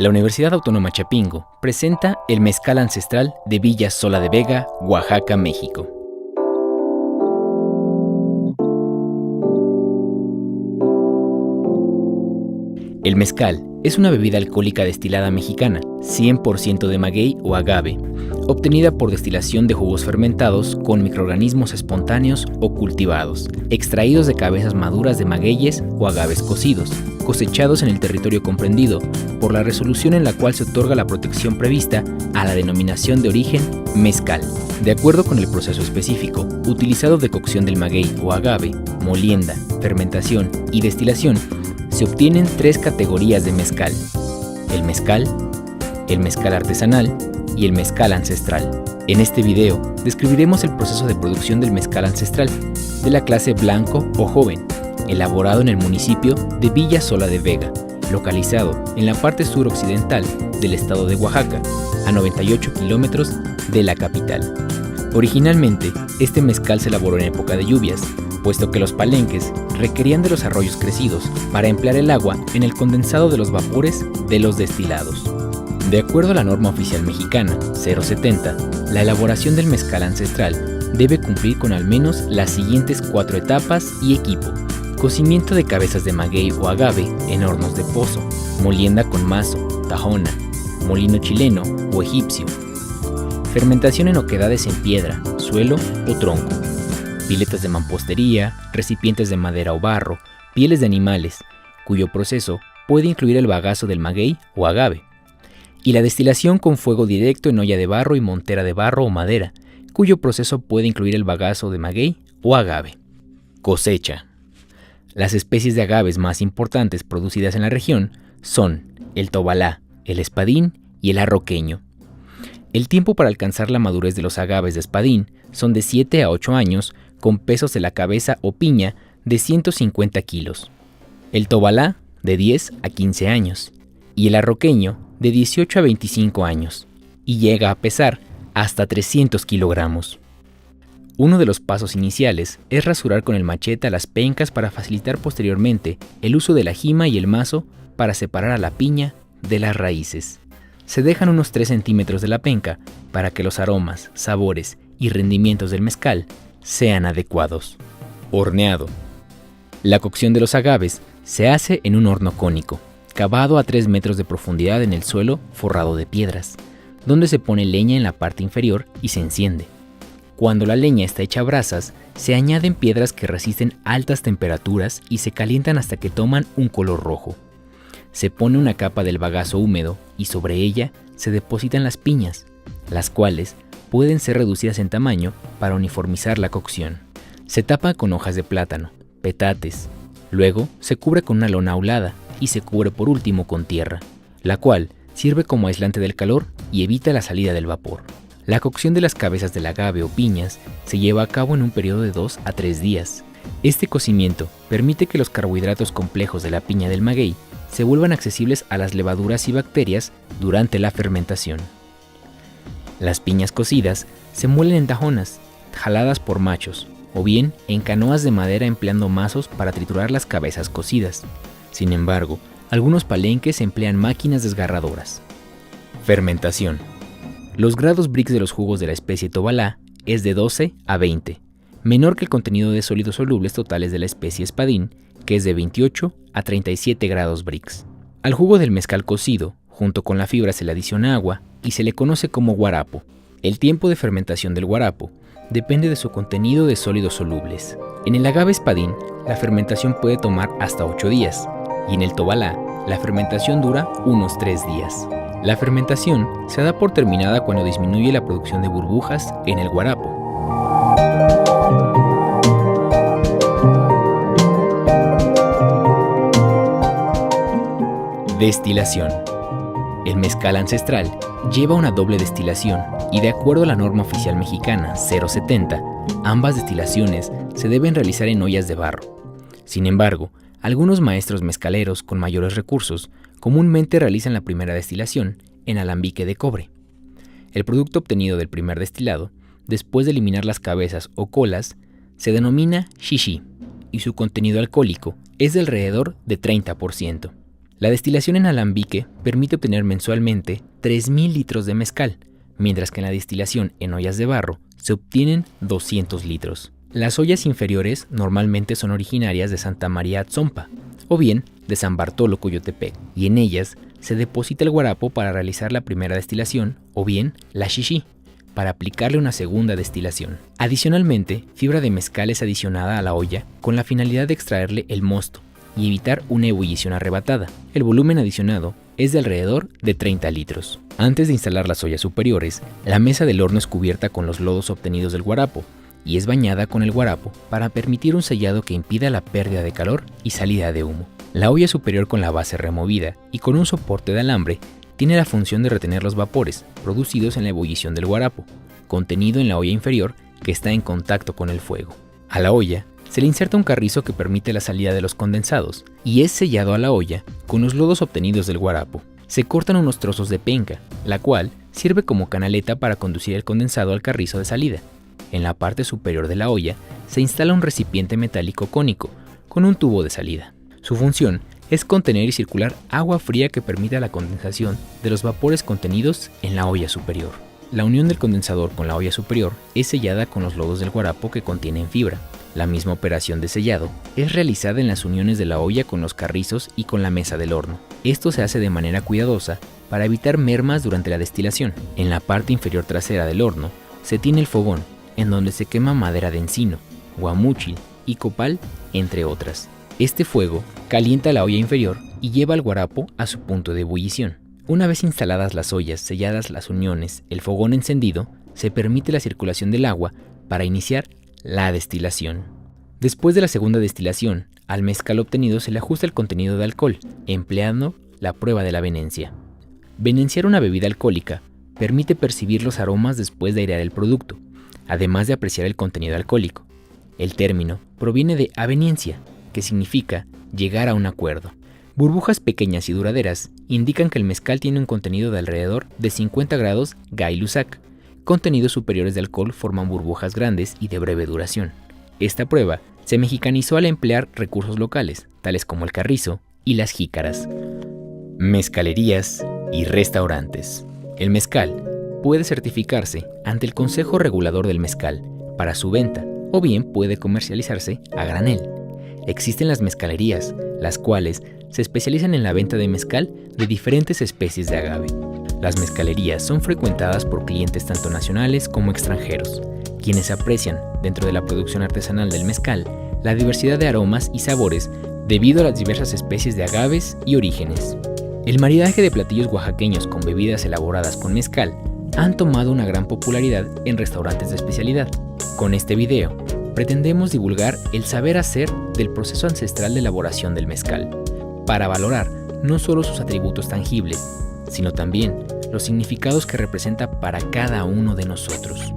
La Universidad Autónoma Chapingo presenta el mezcal ancestral de Villa Sola de Vega, Oaxaca, México. El mezcal es una bebida alcohólica destilada mexicana, 100% de maguey o agave, obtenida por destilación de jugos fermentados con microorganismos espontáneos o cultivados, extraídos de cabezas maduras de magueyes o agaves cocidos, cosechados en el territorio comprendido por la resolución en la cual se otorga la protección prevista a la denominación de origen mezcal. De acuerdo con el proceso específico utilizado de cocción del maguey o agave, molienda, fermentación y destilación, se obtienen tres categorías de mezcal: el mezcal artesanal y el mezcal ancestral. En este video describiremos el proceso de producción del mezcal ancestral de la clase blanco o joven, elaborado en el municipio de Villa Sola de Vega, localizado en la parte suroccidental del estado de Oaxaca, a 98 kilómetros de la capital. Originalmente, este mezcal se elaboró en época de lluvias, puesto que los palenques requerían de los arroyos crecidos para emplear el agua en el condensado de los vapores de los destilados. De acuerdo a la norma oficial mexicana 070, la elaboración del mezcal ancestral debe cumplir con al menos las siguientes 4 etapas y equipo: cocimiento de cabezas de maguey o agave en hornos de pozo, molienda con mazo, tajona, molino chileno o egipcio, fermentación en oquedades en piedra, suelo o tronco, piletas de mampostería, recipientes de madera o barro, pieles de animales, cuyo proceso puede incluir el bagazo del maguey o agave, y la destilación con fuego directo en olla de barro y montera de barro o madera, cuyo proceso puede incluir el bagazo de maguey o agave. Cosecha. Las especies de agaves más importantes producidas en la región son el tobalá, el espadín y el arroqueño. El tiempo para alcanzar la madurez de los agaves de espadín son de 7 a 8 años, con pesos de la cabeza o piña de 150 kilos. El tobalá de 10 a 15 años y el arroqueño de 18 a 25 años, y llega a pesar hasta 300 kilogramos. Uno de los pasos iniciales es rasurar con el machete las pencas para facilitar posteriormente el uso de la jima y el mazo para separar a la piña de las raíces. Se dejan unos 3 centímetros de la penca para que los aromas, sabores y rendimientos del mezcal sean adecuados. Horneado. La cocción de los agaves se hace en un horno cónico, cavado a 3 metros de profundidad en el suelo forrado de piedras, donde se pone leña en la parte inferior y se enciende. Cuando la leña está hecha brasas, se añaden piedras que resisten altas temperaturas y se calientan hasta que toman un color rojo. Se pone una capa del bagazo húmedo y sobre ella se depositan las piñas, las cuales pueden ser reducidas en tamaño para uniformizar la cocción. Se tapa con hojas de plátano, petates, luego se cubre con una lona aulada y se cubre por último con tierra, la cual sirve como aislante del calor y evita la salida del vapor. La cocción de las cabezas del agave o piñas se lleva a cabo en un periodo de 2 a 3 días. Este cocimiento permite que los carbohidratos complejos de la piña del maguey se vuelvan accesibles a las levaduras y bacterias durante la fermentación. Las piñas cocidas se muelen en tajonas, jaladas por machos, o bien en canoas de madera empleando mazos para triturar las cabezas cocidas. Sin embargo, algunos palenques emplean máquinas desgarradoras. Fermentación. Los grados Brix de los jugos de la especie tobalá es de 12 a 20, menor que el contenido de sólidos solubles totales de la especie espadín, que es de 28 a 37 grados Brix. Al jugo del mezcal cocido, junto con la fibra se le adiciona agua y se le conoce como guarapo. El tiempo de fermentación del guarapo depende de su contenido de sólidos solubles. En el agave espadín, la fermentación puede tomar hasta 8 días, y en el tobalá, la fermentación dura unos 3 días. La fermentación se da por terminada cuando disminuye la producción de burbujas en el guarapo. Destilación. El mezcal ancestral lleva una doble destilación y de acuerdo a la norma oficial mexicana 070, ambas destilaciones se deben realizar en ollas de barro. Sin embargo, algunos maestros mezcaleros con mayores recursos comúnmente realizan la primera destilación en alambique de cobre. El producto obtenido del primer destilado, después de eliminar las cabezas o colas, se denomina shishi y su contenido alcohólico es de alrededor de 30%. La destilación en alambique permite obtener mensualmente 3.000 litros de mezcal, mientras que en la destilación en ollas de barro se obtienen 200 litros. Las ollas inferiores normalmente son originarias de Santa María Atzompa, o bien de San Bartolo Coyotepec, y en ellas se deposita el guarapo para realizar la primera destilación, o bien la xixi, para aplicarle una segunda destilación. Adicionalmente, fibra de mezcal es adicionada a la olla con la finalidad de extraerle el mosto y evitar una ebullición arrebatada. El volumen adicionado es de alrededor de 30 litros. Antes de instalar las ollas superiores, la mesa del horno es cubierta con los lodos obtenidos del guarapo y es bañada con el guarapo para permitir un sellado que impida la pérdida de calor y salida de humo. La olla superior con la base removida y con un soporte de alambre tiene la función de retener los vapores producidos en la ebullición del guarapo, contenido en la olla inferior que está en contacto con el fuego. A la olla se le inserta un carrizo que permite la salida de los condensados y es sellado a la olla con los lodos obtenidos del guarapo. Se cortan unos trozos de penca, la cual sirve como canaleta para conducir el condensado al carrizo de salida. En la parte superior de la olla se instala un recipiente metálico cónico con un tubo de salida. Su función es contener y circular agua fría que permita la condensación de los vapores contenidos en la olla superior. La unión del condensador con la olla superior es sellada con los lodos del guarapo que contienen fibra. La misma operación de sellado es realizada en las uniones de la olla con los carrizos y con la mesa del horno. Esto se hace de manera cuidadosa para evitar mermas durante la destilación. En la parte inferior trasera del horno se tiene el fogón, en donde se quema madera de encino, guamúchil y copal, entre otras. Este fuego calienta la olla inferior y lleva al guarapo a su punto de ebullición. Una vez instaladas las ollas, selladas las uniones, el fogón encendido, se permite la circulación del agua para iniciar la destilación. Después de la segunda destilación, al mezcal obtenido se le ajusta el contenido de alcohol, empleando la prueba de la venencia. Venenciar una bebida alcohólica permite percibir los aromas después de airear el producto, además de apreciar el contenido alcohólico. El término proviene de aveniencia, que significa llegar a un acuerdo. Burbujas pequeñas y duraderas indican que el mezcal tiene un contenido de alrededor de 50 grados Gay-Lussac. Contenidos superiores de alcohol forman burbujas grandes y de breve duración. Esta prueba se mexicanizó al emplear recursos locales, tales como el carrizo y las jícaras. Mezcalerías y restaurantes. El mezcal puede certificarse ante el Consejo Regulador del Mezcal para su venta o bien puede comercializarse a granel. Existen las mezcalerías, las cuales se especializan en la venta de mezcal de diferentes especies de agave. Las mezcalerías son frecuentadas por clientes tanto nacionales como extranjeros, quienes aprecian, dentro de la producción artesanal del mezcal, la diversidad de aromas y sabores debido a las diversas especies de agaves y orígenes. El maridaje de platillos oaxaqueños con bebidas elaboradas con mezcal han tomado una gran popularidad en restaurantes de especialidad. Con este video, pretendemos divulgar el saber hacer del proceso ancestral de elaboración del mezcal, para valorar no solo sus atributos tangibles, sino también los significados que representa para cada uno de nosotros.